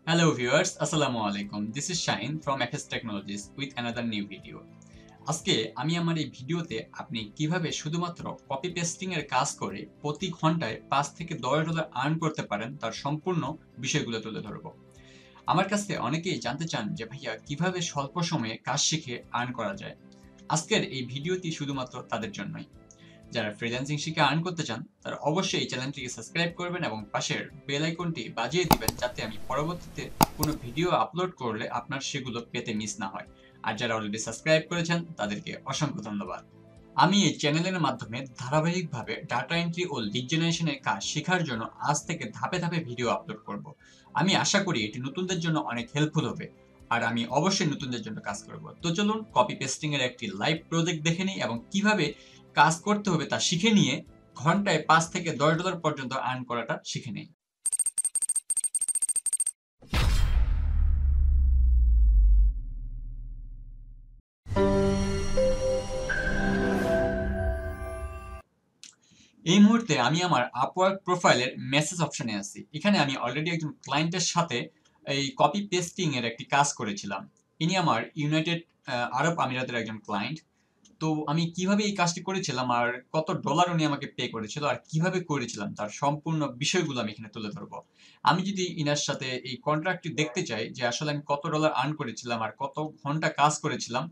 Hello viewers, Assalamu alaikum. This is Shine from FS Technologies with another new video. আজকে আমি আমার এই ভিডিওতে আপনি কিভাবে শুধুমাত্র কপি পেস্টিং এর কাজ করে প্রতি ঘন্টায় 5 থেকে $10 আর্ন করতে পারেন তার সম্পূর্ণ বিষয়গুলো তুলে ধরব। আমার কাছে অনেকেই জানতে চান যে ভাইয়া কিভাবে স্বল্প সময়ে কাজ শিখে আর্ন করা যায়। আজকের এই ভিডিওটি শুধুমাত্র তাদের জন্যই। যারা ফ্রিল্যান্সিং শিখে আর্ন করতে চান তারা অবশ্যই এই চ্যানেলটিকে সাবস্ক্রাইব করবেন এবং পাশের বেল আইকনটি বাজিয়ে দিবেন যাতে আমি পরবর্তীতে কোনো ভিডিও আপলোড করলে আপনার সেগুলো পেতে মিস না হয়। আর যারা অলরেডি সাবস্ক্রাইব করেছেন তাদেরকে অসংখ্য ধন্যবাদ। আমি এই চ্যানেলের মাধ্যমে ধারাবাহিকভাবে ডাটা এন্ট্রি ও লিড জেনারেশনের কাজ শেখার জন্য আজ থেকে ধাপে ধাপে ভিডিও আপলোড করব। আমি আশা করি এটি নতুনদের জন্য অনেক হেল্পফুল হবে আর আমি অবশ্যই নতুনদের জন্য কাজ করব। তো চলুন কপি পেস্টিং এর একটি লাইভ প্রজেক্ট দেখে নিই এবং কিভাবে কাজ করতে হবে তা শিখে নিয়ে ঘন্টায় 5 থেকে $10 পর্যন্ত আর্ন করাটা শিখে নেই। এই মুহূর্তে আমি আমার আপওয়ার্ক প্রোফাইলের মেসেজ অপশনে আছি। এখানে আমি অলরেডি একজন ক্লায়েন্টের সাথে এই কপি পেস্টিং এর একটি কাজ করেছিলাম। ইনি আমার ইউনাইটেড আরব আমিরাতের একজন ক্লায়েন্ট। তো আমি কিভাবে এই কাজটি করেছিলাম আর কত ডলার উনি আমাকে পে করেছিল আর কিভাবে করেছিলাম তার সম্পূর্ণ বিষয়গুলো আমি এখানে তুলে ধরবো। আমি যদি ইনার সাথে এই কন্ট্রাক্টটি দেখতে চাই যে আসলে আমি কত ডলার আর্ন করেছিলাম আর কত ঘন্টা কাজ করেছিলাম,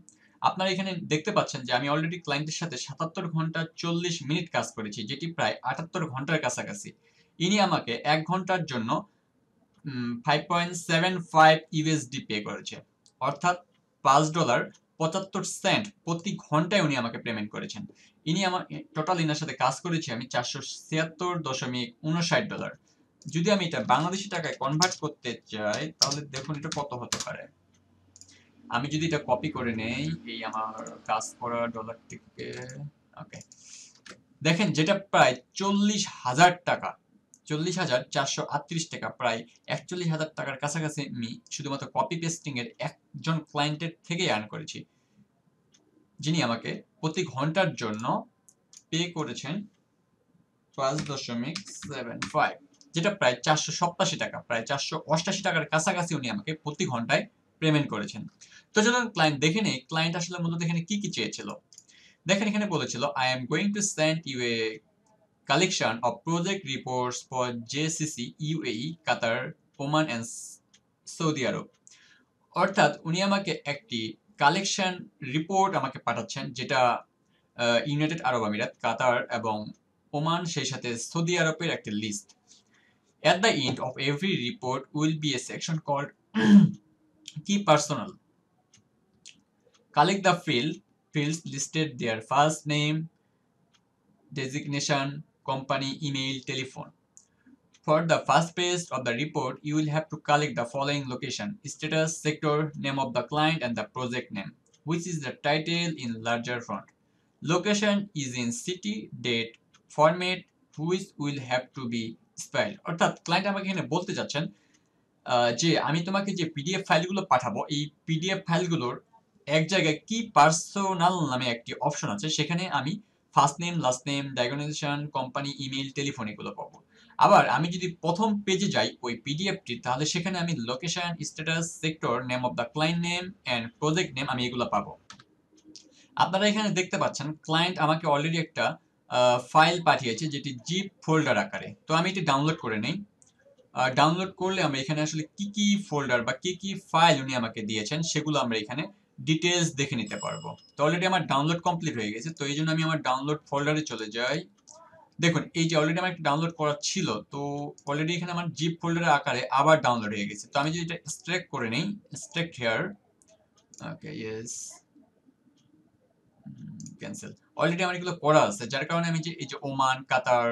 আপনারা এখানে দেখতে পাচ্ছেন যে আমি অলরেডি ক্লায়েন্টের সাথে 77 ঘন্টা 40 মিনিট কাজ করেছি, যেটি প্রায় 78 ঘন্টার কাছাকাছি। ইনি আমাকে 1 ঘন্টার জন্য 5.75 ইউএসডি পে করেছে, অর্থাৎ $5.75 প্রতি ঘন্টায় উনি আমাকে পেমেন্ট করেছেন। ইনি আমার টোটাল ইনার সাথে কাজ করেছি আমি $476.59। যদি আমি এটা বাংলাদেশি টাকায় কনভার্ট করতে চাই তাহলে দেখুন এটা কত হতে পারে। আমি যদি এটা কপি করে নেই এই আমার কাজ করা ডলার থেকে, ওকে, দেখেন যেটা প্রায় 40,000 টাকা, 40,438 টাকা, প্রায় 41,000 টাকার কাছাকাছি আমি শুধুমাত্র কপি পেস্টিং এর একজন ক্লায়েন্টের থেকেই আর্ন করেছি, যিনি আমাকে প্রতি ঘন্টার জন্য পে করেছেন 5.75, যেটা প্রায় 487 টাকা, প্রায় 488 টাকার কাছাকাছি উনি আমাকে প্রতি ঘন্টায় পেমেন্ট করেছেন। তো চলুন ক্লায়েন্ট দেখে নেই ক্লায়েন্ট আসলে মূলত এখানে কি কি চেয়েছিল। দেখেন এখানে বলেছিল I am going to send you a collection of project reports for JCC, UAE, Qatar, Oman and সৌদি আরব। অর্থাৎ উনি আমাকে একটি কালেকশন রিপোর্ট আমাকে পাঠাচ্ছেন, যেটা ইউনাইটেড আরব আমিরাত, কাতার এবং ওমান, সেই সাথে সৌদি আরবের একটি list. At the end of every report will be a section called key personnel. Collect the fields listed their first name, designation, company, email, telephone. For the first page of the report, you will have to collect the following location: status, sector, name of the client, and the project name, which is the title in larger font. Location is in city, date, format, which will have to be spelled. অর্থাৎ client আমাকে এখানে বলতে যাচ্ছেন যে আমি তোমাকে যে PDF ফাইলগুলো পাঠাবো, এই পিডিএফ ফাইলগুলোর এক জায়গায় কি পার্সোনাল নামে একটি অপশন আছে, সেখানে আমি first name, last name, designation, company, email, telephone এগুলো পাবো। আবার আমি যদি প্রথম পেজে যাই ওই পিডিএফটি, তাহলে সেখানে আমি location, status, sector, name of the client name and project name আমি এগুলো পাবো। আপনারা এখানে দেখতে পাচ্ছেন ক্লায়েন্ট আমাকে অলরেডি একটা ফাইল পাঠিয়েছে যেটি জিপ ফোল্ডার আকারে। তো আমি এটি ডাউনলোড করে নেই। ডাউনলোড করলে আমরা এখানে আসলে কি কি ফোল্ডার বা কি কি ফাইল উনি আমাকে দিয়েছেন সেগুলো আমরা এখানে ডিটেলস দেখে নিতে পারবো। তো অলরেডি আমার ডাউনলোড কমপ্লিট হয়ে গেছে, তো এই জন্য আমি আমার ডাউনলোড ফোল্ডারে চলে যাই। দেখুন এই যে অলরেডি আমার একটা ডাউনলোড করা ছিল, তো অলরেডি এখানে আমার জিপ ফোল্ডারের আকারে আবার ডাউনলোড হয়ে গেছে। তো আমি যদি এটা এক্সট্রাক্ট করে নেই, extract here, okay, yes, cancel. Already আমার এগুলো করা আছে, যার কারণে আমি যে এই যে ওমান, কাতার,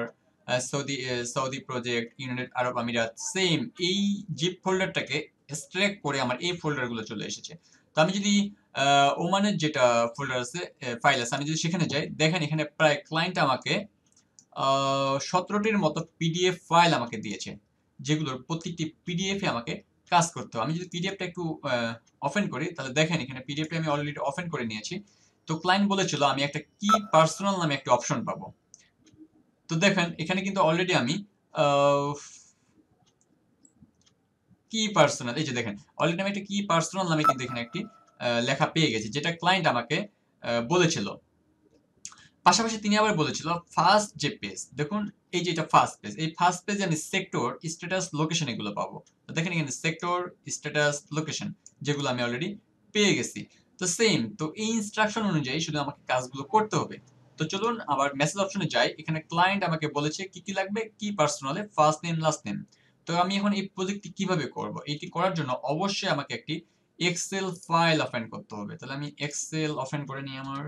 সৌদি প্রজেক্ট, ইউনাইটেড আরব আমিরাত, সেম এই জিপ ফোল্ডারটাকে এক্সট্রাক্ট করে আমার এই ফোল্ডারগুলো চলে এসেছে। তো আমি যদি ওমানের যেটা ফোল্ডার আছে, ফাইল আছে, আমি যদি সেখানে যাই, দেখেন এখানে প্রায় ক্লায়েন্ট আমাকে 17টির মতো পিডিএফ ফাইল আমাকে দিয়েছে, যেগুলোর প্রত্যেকটি পিডিএফে আমাকে কাজ করতে হবে। আমি যদি পিডিএফটা একটু ওপেন করি, তাহলে দেখেন এখানে পিডিএফটা আমি অলরেডি ওপেন করে নিয়েছি। তো ক্লায়েন্ট বলেছিল আমি একটা কি পার্সোনাল নামে একটা অপশন পাবো। তো দেখেন এখানে কিন্তু অলরেডি আমি কি পার্সোনাল, এই যে দেখেন অলরেডি আমি একটা কি পার্সোনাল নামে কিন্তু এখানে একটি লেখা পেয়ে গেছি, যেটা ক্লায়েন্ট আমাকে বলেছিল। পাশাপাশি তিনি আবার বলেছিল ফার্স্ট যে পেজ, দেখুন এই যে এটা ফার্স্ট পেজ, এই ফার্স্ট পেজে আমি সেক্টর, স্ট্যাটাস, লোকেশন এগুলো পাবো। তো দেখেন এখানে সেক্টর, স্ট্যাটাস, লোকেশন যেগুলো আমি অলরেডি পেয়ে গেছি। তো সেম, তো এই ইনস্ট্রাকশন অনুযায়ী শুধু আমাকে কাজগুলো করতে হবে। তো চলুন আবার মেসেজ অপশনে যাই। এখানে ক্লায়েন্ট আমাকে বলেছে কি কি লাগবে, কি পার্সোনালে ফার্স্ট নেম লাস্ট নেম। তো আমি এখন এই প্রজেক্টটি কিভাবে করব, এটি করার জন্য অবশ্যই আমাকে একটি এক্সেল ফাইল ওপেন করতে হবে। তাহলে আমি এক্সেল ওপেন করে নিই, আমার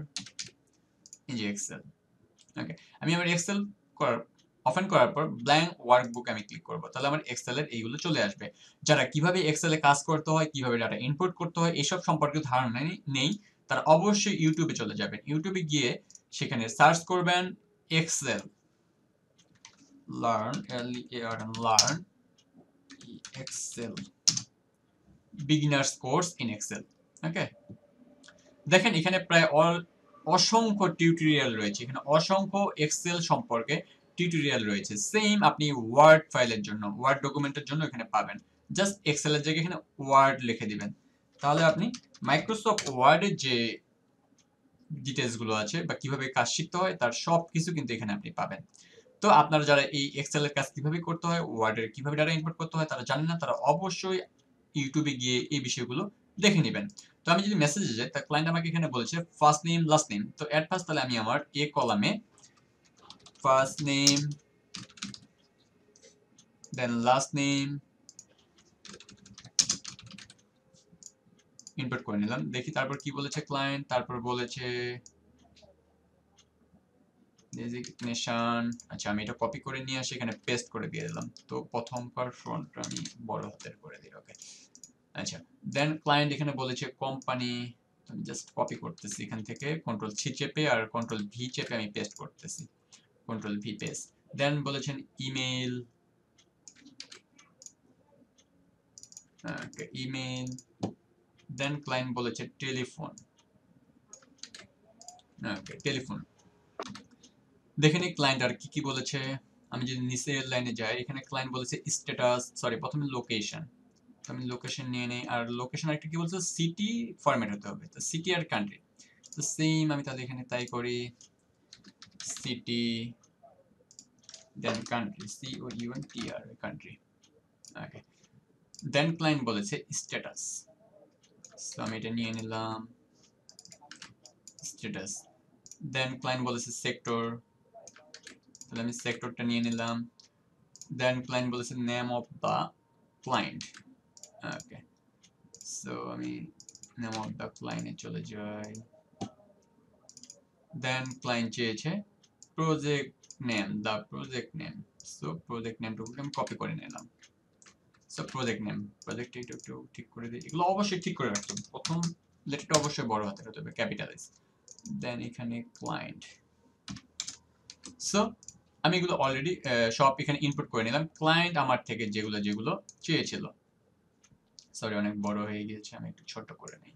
এই যে এক্সেল। ওকে, আমি আমার এক্সেল ওপেন করার পর ব্ল্যাঙ্ক ওয়ার্কবুক আমি ক্লিক করব। তাহলে আমার এক্সেলের এইগুলো চলে আসবে। যারা কিভাবে এক্সেলে কাজ করতে হয়, কিভাবে ডাটা ইনপুট করতে হয় এসব সম্পর্কে ধারণা নেই, তারা অবশ্যই ইউটিউবে চলে যাবেন। ইউটিউবে গিয়ে সেখানে সার্চ করবেন Excel learn, learn Excel beginners course in Excel. Okay, দেখেন এখানে প্রায় অসংখ্য টিউটোরিয়াল রয়েছে, এখানে অসংখ্য এক্সেল সম্পর্কে টিউটোরিয়াল রয়েছে। সেম আপনি ওয়ার্ড ফাইলের জন্য, ওয়ার্ড ডকুমেন্টের জন্য এখানে পাবেন। জাস্ট এক্সেলের জায়গায় এখানে ওয়ার্ড লিখে দিবেন, তাহলে আপনি মাইক্রোসফট ওয়ার্ডের যে ডিটেলস গুলো আছে বা কিভাবে কাজ শিখতে হয় তার সব কিছু কিন্তু এখানে আপনি পাবেন। তো আপনারা যারা এই এক্সেলের কাজ কিভাবে করতে হয়, ওয়ার্ডের কিভাবে ডাটা ইনপুট করতে হয় তারা জানেন না, তারা অবশ্যই ইউটিউবে গিয়ে এই বিষয়গুলো দেখে নেবেন। তো আমি যদি মেসেজে যাই, তা ক্লায়েন্ট আমাকে এখানে বলেছে ফার্স্ট নেম লাস্ট নেম। তো এট ফার্স্ট তাহলে আমি আমার এ কলামে ফার্স্ট নেম দেন লাস্ট নেম ইনপুট করে নিলাম। দেখি তারপর কি বলেছে ক্লায়েন্ট, তারপর বলেছে ডেজিগনেশন। আচ্ছা, আমি এটা কপি করে নিয়ে আসি এখানে পেস্ট করে দিয়ে দিলাম। তো প্রথম পার ফন্টটা আমি বড় হাতের করে দিই। ওকে, আচ্ছা, দেন ক্লায়েন্ট এখানে বলেছে কোম্পানি। আমি জাস্ট কপি করতেছি এখান থেকে, কন্ট্রোল সি চেপে আর কন্ট্রোল ভি চেপে আমি পেস্ট করতেছি, কন্ট্রোল ভি পেস্ট। দেন বলেছেন ইমেল, ইমেল। দেন ক্লায়েন্ট বলেছে টেলিফোন, টেলিফোন। দেখে নি ক্লায়েন্ট আর কি কি বলেছে। আমি যদি নিচের লাইনে যাই, এখানে ক্লায়েন্ট বলেছে স্ট্যাটাস, সরি প্রথমে লোকেশন। তো আমি লোকেশন নিয়ে নেই, আর লোকেশন একটা কি বলছে, সিটি ফরম্যাট হতে হবে। তো সিটি আর কান্ট্রি, তো সেম আমি তাহলে এখানে তাই করি, city then country, C O U N T R, country. Okay, then client বলেছে স্ট্যাটাস, সো আমি এটা নিয়ে নিলাম স্ট্যাটাস। দেন ক্লায়েন্ট বলেছে সেক্টর, তাহলে আমি সেক্টরটা নিয়ে নিলাম। দেন ক্লায়েন্ট বলেছে name of the client. Okay, so আমি নেম অফ দা ক্লায়েন্টে চলে যাই। দেন ক্লায়েন্ট চেয়েছে project name, the project name. So project নেমটুকু আমি কপি করে নিলাম। সো প্রজেক্ট নেম, প্রজেক্ট একটু ঠিক করে দিই। এগুলো অবশ্যই ঠিক করে রাখতে হবে, প্রথম লেটারটা অবশ্যই বড় হাতের হতে হবে, ক্যাপিটালাইজ। দেন এখানে ক্লায়েন্ট। সো আমি এগুলো অলরেডি সব এখানে ইনপুট করে নিলাম। ক্লায়েন্ট আমার থেকে যেগুলো যেগুলো চেয়েছিল, সরি অনেক বড় হয়ে গিয়েছে, আমি একটু ছোট করে নিই,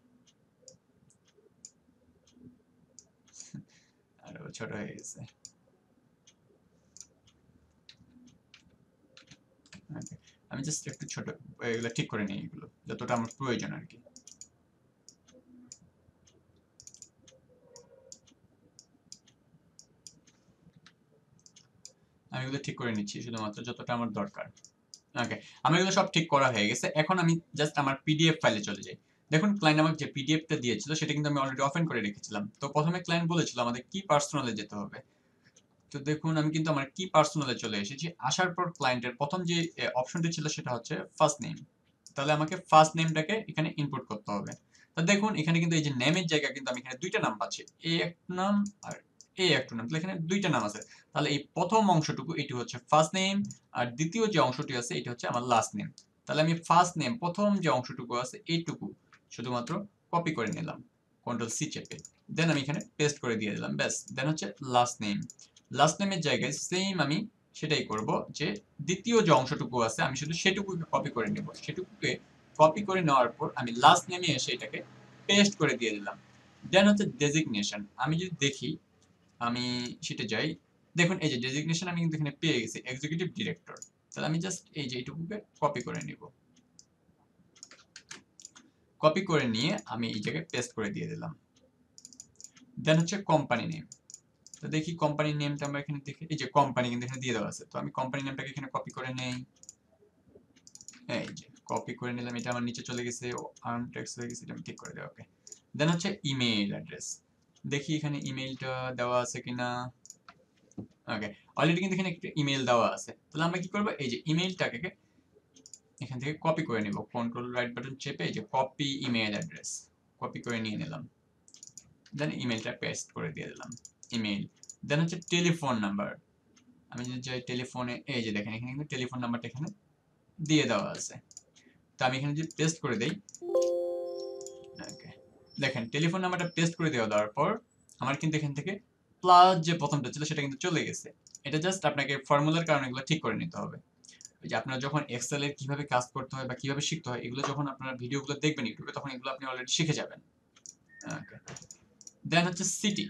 আরো ছোট হয়ে গেছে। ওকে, আমি জাস্ট একটু ছোট, এগুলো ঠিক করে নিই, এগুলো যতটা আমার প্রয়োজন আর কি। আমি এগুলো ঠিক করে নিচ্ছি শুধুমাত্র যতটা আমার দরকার। ওকে, আমার এগুলো সব ঠিক করা হয়ে গেছে। এখন আমি জাস্ট আমার পিডিএফ ফাইলে চলে যাই। দেখুন ক্লায়েন্ট আমাকে যে পিডিএফটা দিয়েছিল সেটা কিন্তু আমি অলরেডি ওপেন করে রেখেছিলাম। তো প্রথমে ক্লায়েন্ট বলেছিল আমাদের কি পার্সোনালে যেতে হবে। তো দেখুন আমি কিন্তু আমার কি পার্সোনালে চলে এসেছি। আসার পর ক্লায়েন্টের প্রথম যে অপশনটি ছিল সেটা হচ্ছে ফার্স্ট নেম। তাহলে আমাকে ফার্স্ট নেমটাকে এখানে ইনপুট করতে হবে। তো দেখুন এখানে কিন্তু এই যে নেমের জায়গা কিন্তু আমি এখানে দুইটা নাম পাচ্ছি, এ একটা নাম আর এ একটা নাম। তাহলে এখানে দুইটা নাম আছে। তাহলে এই প্রথম অংশটুকু এটি হচ্ছে ফার্স্ট নেম, আর দ্বিতীয় যে অংশটি আছে এটি হচ্ছে আমার লাস্ট নেম। তাহলে আমি ফার্স্ট নেম প্রথম যে অংশটুকু আছে এইটুকু শুধুমাত্র কপি করে নিলাম, কন্ট্রোল সি চেপে। দেন আমি এখানে পেস্ট করে দিয়ে দিলাম, ব্যাস। দেন হচ্ছে লাস্ট নেম, লাস্ট নেমের জায়গায় সেম আমি সেটাই করব, যে দ্বিতীয় যে অংশটুকু আছে আমি শুধু সেটুকুকে কপি করে নেব। সেটুকুকে কপি করে নেওয়ার পর আমি লাস্ট নেমে এসে এটাকে পেস্ট করে দিয়ে দিলাম। দেন হচ্ছে ডেজিগনেশন। আমি যদি দেখি, আমি সেটা যাই, দেখুন এই যে ডেজিগনেশন আমি কিন্তু এখানে পেয়ে গেছি এক্সিকিউটিভ ডিরেক্টর। তাহলে আমি জাস্ট এই যে এইটুকুকে কপি করে নিব। কপি করে নিয়ে আমি এই জায়গায় পেস্ট করে দিয়ে দিলাম। দেন হচ্ছে কোম্পানি নেম। তো দেখি কোম্পানি নেমটা আমরা এখানে দেখি, এই যে কোম্পানি কিন্তু এখানে দিয়ে দেওয়া আছে। তো আমি কোম্পানি নেমটাকে এখানে কপি করে নেই, এই যে কপি করে নিলাম। এটা আমার নিচে চলে গেছে, আর্ম টেক্সট হয়ে গেছে, এটা আমি ঠিক করে দেব। ওকে, দেন হচ্ছে ইমেইল অ্যাড্রেস। দেখি এখানে ইমেইলটা দেওয়া আছে কিনা। ওকে, অলরেডি কিন্তু এখানে একটা ইমেইল দেওয়া আছে। তাহলে আমরা কি করব, এই যে ইমেইলটাকে এখান থেকে কপি করে নিব, কন্ট্রোল রাইট বাটন চেপে এই যে কপি ইমেইল অ্যাড্রেস কপি করে নিয়ে নিলাম। দেন ইমেইলটা পেস্ট করে দিয়ে দিলাম, ইমেইল। দেন হচ্ছে টেলিফোন নাম্বার। আমি যদি যাই টেলিফোনে, এই যে দেখেন এখানে কিন্তু টেলিফোন নাম্বারটা এখানে দিয়ে দেওয়া আছে। তো আমি এখানে যদি পেস্ট করে দেই, ওকে, দেখেন টেলিফোন নাম্বারটা পেস্ট করে দেওয়ার পর আমার কিন্তু এখান থেকে প্লাস যে প্রথমটা ছিল সেটা কিন্তু চলে গেছে। এটা জাস্ট আপনাকে ফর্মুলার কারণে এগুলো ঠিক করে নিতে হবে। ওই যে আপনারা যখন এক্সেল এর কিভাবে কাজ করতে হয় বা কিভাবে শিখতে হয়, এগুলো যখন আপনারা ভিডিওগুলো দেখবেন ইউটিউবে, তখন এগুলো আপনি অলরেডি শিখে যাবেন। ওকে, দেন হচ্ছে সিটি।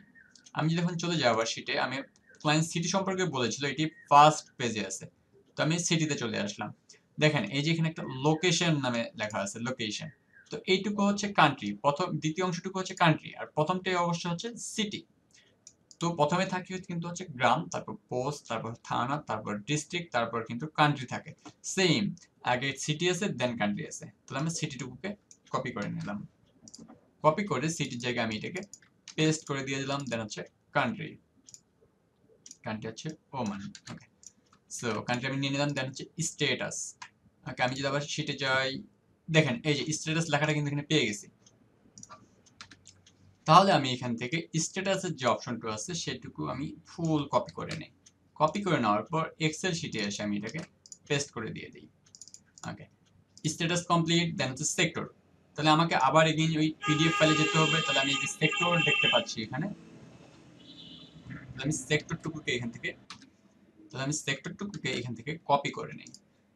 আমি যখন চলে যাব আবার সিটে, আমি ক্লায়েন্ট সিটি সম্পর্কে বলেছিল, এটি ফার্স্ট পেজে আছে। তো আমি সিটিতে চলে আসলাম। দেখেন এই যে এখানে একটা লোকেশন নামে লেখা আছে, লোকেশন। তো এইটুকু হচ্ছে কান্ট্রি, প্রথম দ্বিতীয় অংশটুকু হচ্ছে কান্ট্রি, আর প্রথমটাই অবশ্য হচ্ছে সিটি। তো প্রথমে থাকে কিন্তু হচ্ছে গ্রাম, তারপর পোস্ট, তারপর থানা, তারপর ডিস্ট্রিক্ট, তারপর কিন্তু কান্ট্রি থাকে। সেম, আগে সিটি আছে দেন কান্ট্রি আছে। তাহলে আমি সিটিটুকুকে কপি করে নিলাম। কপি করে সিটির জায়গায় আমি এটাকে পেস্ট করে দিয়ে দিলাম। দেন হচ্ছে কান্ট্রি, কান্ট্রি হচ্ছে ওমান। ওকে, সো কান্ট্রি আমি নিয়ে নিলাম। দেন হচ্ছে স্ট্যাটাস। ওকে, আমি যদি আবার শিটে যাই, দেখেন এই যে স্ট্যাটাস লেখাটা কিন্তু এখানে পেয়ে গেছি। তাহলে আমি এখান থেকে স্ট্যাটাসের যে অপশনটা আছে সেটুকু আমি ফুল কপি করে নেই। কপি করে নেওয়ার পর এক্সেল শিটে এসে আমি এটাকে পেস্ট করে দিয়ে দিই। ওকে, স্ট্যাটাস কমপ্লিট। দেন হচ্ছে সেক্টর। তাহলে আমাকে আবার এগেইন ওই পিডিএফ ফাইলে যেতে হবে। তাহলে আমি এই যে সেক্টর দেখতে পাচ্ছি এখানে, তাহলে আমি সেক্টরটুকুকে এখান থেকে, এখান থেকে কপি করে নেই।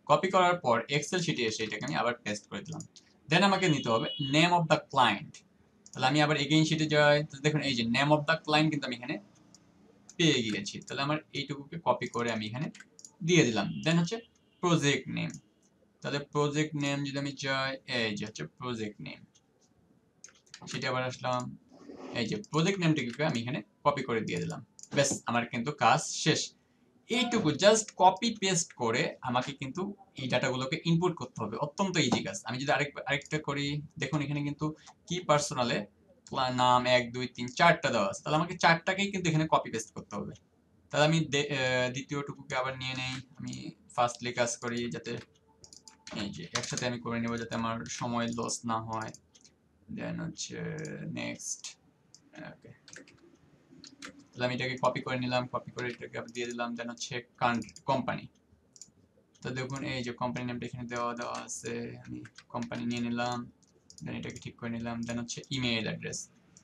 কপি করার পর এক্সেল শিটে এসে এটাকে আমি আবার পেস্ট করে দিলাম। দেন আমাকে নিতে হবে নেম অফ দ্য ক্লায়েন্ট। তাহলে আমি আবার এগেইন শিটে যাই। তো দেখুন এই যে নেম অফ দ্য ক্লায়েন্ট কিন্তু আমি এখানে পেয়ে গিয়েছি। তাহলে আমার এইটুকুকে কপি করে আমি এখানে দিয়ে দিলাম। দেন হচ্ছে প্রজেক্ট নেম। তাহলে প্রজেক্ট নেম যদি আমি যাই, এই যে হচ্ছে প্রজেক্ট নেম, সেটা আবার আসলাম, এই যে প্রজেক্ট নেমটাকে আমি এখানে কপি করে দিয়ে দিলাম। ব্যাস, আমার কিন্তু কাজ শেষ। এইটুকু জাস্ট কপি পেস্ট করে আমাকে কিন্তু এই ডাটাগুলোকে ইনপুট করতে হবে। অত্যন্ত ইজি কাজ। আমি যদি আরেকটা করি, দেখুন এখানে কিন্তু কি পার্সোনালে নাম 1 2 3 4টা দেওয়া আছে। তাহলে আমাকে 4টাকেই কিন্তু এখানে কপি পেস্ট করতে হবে। তাহলে আমি দ্বিতীয়টুকুকে আবার নিয়ে নেই। আমি ফার্স্টলি কাজ করি যাতে এই যে একসাথে আমি করে নেব, যাতে আমার সময় লস না হয়। দেন হচ্ছে নেক্সট। ওকে, তাহলে আমি এটাকে কপি করে নিলাম, কপি করে এটাকে আবার দিয়ে দিলাম। দেন হচ্ছে কোম্পানি। তো দেখুন এই যে কোম্পানি নামটা এখানে দেওয়া আছে, আমি কোম্পানি নিয়ে নিলাম। দেন এটাকে ঠিক করে নিলাম। দেন হচ্ছে ইমেইল অ্যাড্রেস।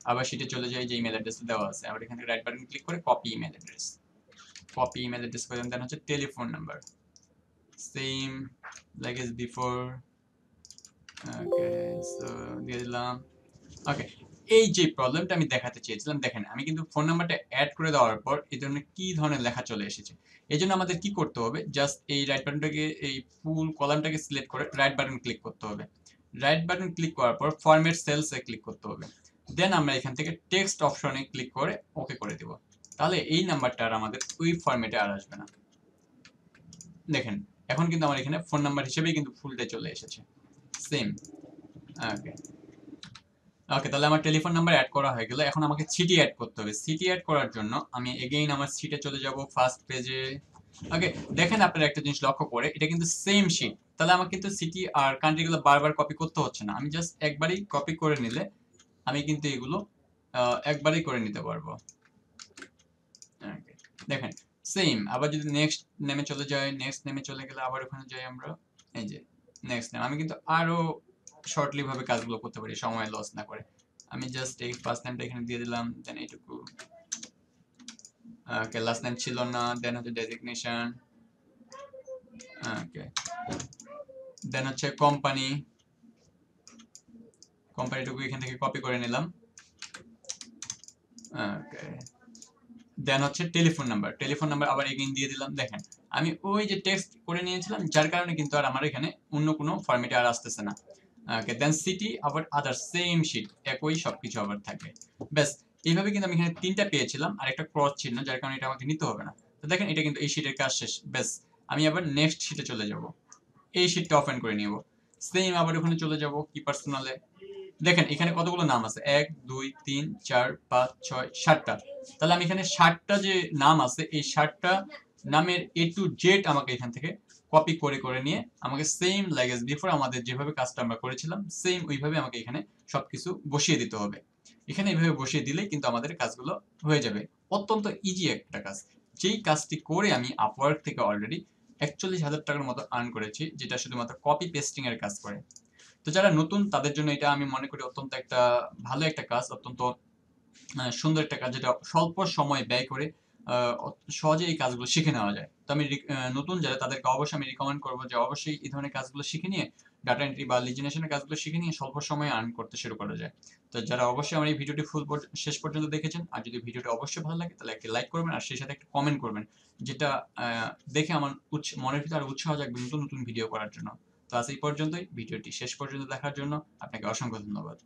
আবার সেটা চলে যায় যে ইমেইল অ্যাড্রেসটা দেওয়া আছে, আবার এখানে রাইট বাটন ক্লিক করে copy email address, copy email address করে দেন হচ্ছে telephone number, same like as before. Okay, so দিয়ে দিলাম। ওকে, এই যে প্রবলেমটা আমি দেখাতে চেয়েছিলাম, দেখেন আমি কিন্তু ফোন নাম্বারটা অ্যাড করে দেওয়ার পর এই ধরনের কি ধরনের লেখা চলে এসেছে। এই জন্য আমাদের কি করতে হবে, জাস্ট এই রাইট বাটনটাকে, এই ফুল কলামটাকে সিলেক্ট করে রাইট বাটন ক্লিক করতে হবে। রাইট বাটন ক্লিক করার পর ফরম্যাট সেলসে ক্লিক করতে হবে। দেন আমরা এখান থেকে টেক্সট অপশনে ক্লিক করে ওকে করে দেব। তাহলে এই নাম্বারটা আর আমাদের ওই ফরম্যাটে আর আসবে না। দেখেন এখন কিন্তু আমার এখানে ফোন নাম্বার হিসেবেই কিন্তু ফুলটা চলে এসেছে, সেম। ওকে, ওকে, তাহলে আমার টেলিফোন নাম্বার অ্যাড করা হয়ে গেল। এখন আমাকে সিটি অ্যাড করতে হবে। সিটি অ্যাড করার জন্য আমি এগেইন আমার সিটে চলে যাব, ফার্স্ট পেজে। ওকে, দেখেন আপনারা একটা জিনিস লক্ষ্য করে, এটা কিন্তু সেম শিট। তাহলে আমার কিন্তু সিটি আর কান্ট্রিগুলো বারবার কপি করতে হচ্ছে না। আমি জাস্ট একবারই কপি করে নিলে আমি কিন্তু এগুলো একবারই করে নিতে পারবো। ওকে, দেখেন সেম। আবার যদি নেক্সট নেমে চলে যাই, নেক্সট নেমে চলে গেলে আবার ওখানে যাই আমরা, এই যে নেক্সট নেম। আমি কিন্তু আরো শর্টলি ভাবে কাজগুলো করতে পারি সময় লস না করে। আমি জাস্ট এই ফার্স্ট নেমটা এখানে দিয়ে দিলাম, দেন এইটুকু। ওকে, লাস্ট নেম ছিল না, দেন হচ্ছে ডেজিগনেশন। ওকে, দেন হচ্ছে কোম্পানি, কোম্পানিটুকু এখান থেকে কপি করে নিলাম। ওকে, দেন হচ্ছে টেলিফোন নাম্বার, টেলিফোন নাম্বার আবার এগেইন দিয়ে দিলাম। দেখেন আমি ওই যে টেক্সট করে নিয়েছিলাম, যার কারণে কিন্তু আর আমার এখানে অন্য কোনো ফরম্যাটে আর আসতেছে না। ওকে, দেন সিটি আবার আদার সেম শিট, একই সবকিছু আবার থাকবে। ব্যাস, এইভাবে কিন্তু আমি এখানে 3টা পেয়েছিলাম আর একটা ক্রস চিহ্ন, যার কারণে এটা আমাকে নিতে হবে না। তো দেখেন এটা কিন্তু এই শিটের কাজ শেষ। ব্যাস, আমি আবার নেক্সট শিটে চলে যাব, এই শিটটা ওপেন করে নিব। সেম আবার ওখানে চলে যাব কি পার্সোনালে। দেখেন এখানে কতগুলো নাম আছে, 1 2 3 4 5 6 7টা। তাহলে আমি এখানে 7টা যে নাম আছে, এই 7টা নামের এ টু জেড আমাকে এখান থেকে কপি করে করে নিয়ে আমাকে সেম লাইক এস বিফোর আমাদের যেভাবে কাজটা আমরা করেছিলাম সেম ওইভাবে আমাকে এখানে সবকিছু বসিয়ে দিতে হবে। এখানে এইভাবে বসিয়ে দিলেই কিন্তু আমাদের কাজগুলো হয়ে যাবে। অত্যন্ত ইজি একটা কাজ, যেই কাজটি করে আমি আপওয়ার্ক থেকে অলরেডি 41,000 টাকার মতো আর্ন করেছি, যেটা শুধুমাত্র কপি পেস্টিং এর কাজ করে। তো যারা নতুন তাদের জন্য এটা আমি মনে করি অত্যন্ত একটা ভালো একটা কাজ, অত্যন্ত সুন্দর একটা কাজ, যেটা স্বল্প সময় ব্যয় করে সহজে এই কাজগুলো শিখে নেওয়া যায়। তো আমি নতুন যারা তাদেরকে অবশ্যই আমি রিকমেন্ড করবো যে অবশ্যই এই ধরনের কাজগুলো শিখে নিয়ে ডাটা এন্ট্রি বা লিড জেনারেশনের কাজগুলো শিখে নিয়ে স্বল্প সময়ে আর্ন করতে শুরু করা যায়। তো যারা অবশ্যই আমার এই ভিডিওটি শেষ পর্যন্ত দেখেছেন, আর যদি ভিডিওটি অবশ্যই ভালো লাগে তাহলে একটি লাইক করবেন আর সেই সাথে একটা কমেন্ট করবেন, যেটা দেখে আমার মনের ভিতরে আরো উৎসাহ জাগবে নতুন নতুন ভিডিও করার জন্য। তো আজ এই পর্যন্তই, ভিডিওটি শেষ পর্যন্ত দেখার জন্য আপনাকে অসংখ্য ধন্যবাদ।